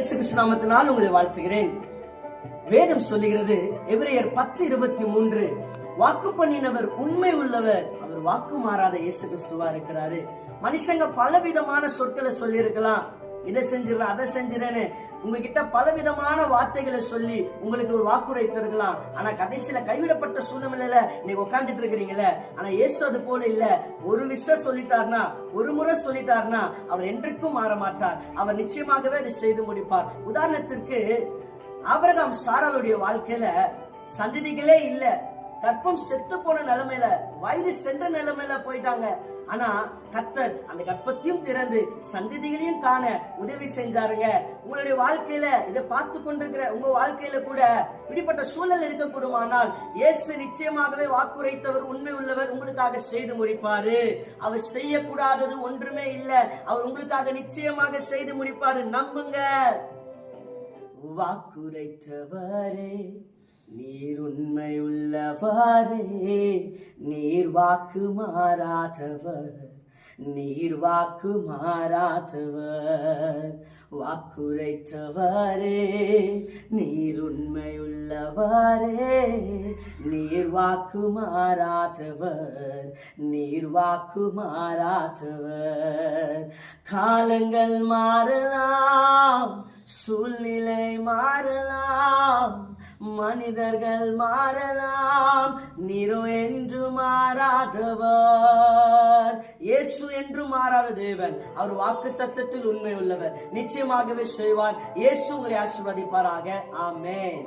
இயேசு கிறிஸ்து நாமத்தினால் உங்களை வாழ்த்துகிறேன். வேதம் சொல்லுகிறது, எபிரேயர் 10:23, வாக்கு பண்ணினவர் உண்மை உள்ளவர், அவர் வாக்கு மாறாத இயேசு கிறிஸ்துவா இருக்கிறாரு. மனுஷங்க பலவிதமான சொற்களை சொல்லி இருக்கலாம், இதை செஞ்சிடறேன் அதை செஞ்சிடறேன்னு உங்ககிட்ட பலவிதமான வார்த்தைகளை சொல்லி உங்களுக்கு ஒரு வாக்குறுதி இருக்கலாம். ஆனா கடைசியில கைவிடப்பட்ட சூழ்நிலையில நீங்க உட்காந்துட்டு இருக்கிறீங்களே. ஆனா இயேசு அது போல இல்ல. ஒரு விஷயம் சொல்லிட்டார்னா, ஒரு முறை சொல்லிட்டார்னா அவர் என்றைக்கும் மாற மாட்டார். அவர் நிச்சயமாகவே அதை செய்து முடிப்பார். உதாரணத்திற்கு ஆபிரகாம் சாராளுடைய வாழ்க்கையில சந்ததிகளே இல்ல, கற்பம் செத்து போன நிலைமையில, வயது சென்ற நிலைமையில போயிட்டாங்க. ஆனா கர்த்தர் அந்த கற்பத்தையும் திறந்து சந்ததிகளையும் காண உதவி செஞ்சாருங்க. உங்களுடைய வாழ்க்கையில இதை பார்த்து கொண்டிருக்கிற உங்க வாழ்க்கையில கூட இப்படிப்பட்ட சூழல் இருக்கக்கூடுமானால் இயேசு நிச்சயமாகவே வாக்குரைத்தவர் உண்மை உள்ளவர், உங்களுக்காக செய்து முடிப்பாரு. அவர் செய்யக்கூடாதது ஒன்றுமே இல்லை. அவர் உங்களுக்காக நிச்சயமாக செய்து முடிப்பாரு. நம்புங்க. வாக்குரைத்தவரே நீர் உண்மை உள்ளவரே, நீர் வாக்கு மாறாதவர், நீர் வாக்கு மாறாதவர். வாக்குரைத்தவரே நீர் உண்மை உள்ளவரே, நீர் வாக்கு மாறாதவர், நீர் வாக்கு மாறாதவர். காலங்கள் மாறலாம், சூழ்நிலை மாறலாம், மனிதர்கள் மாறலாம், நீரோ என்று மாறாதவர். இயேசு என்று மாறாத தேவன். அவர் வாக்கு தத்தத்தில் உண்மை உள்ளவர், நிச்சயமாகவே செய்வார். இயேசு உங்களை ஆசீர்வதிப்பாராக. ஆமென்.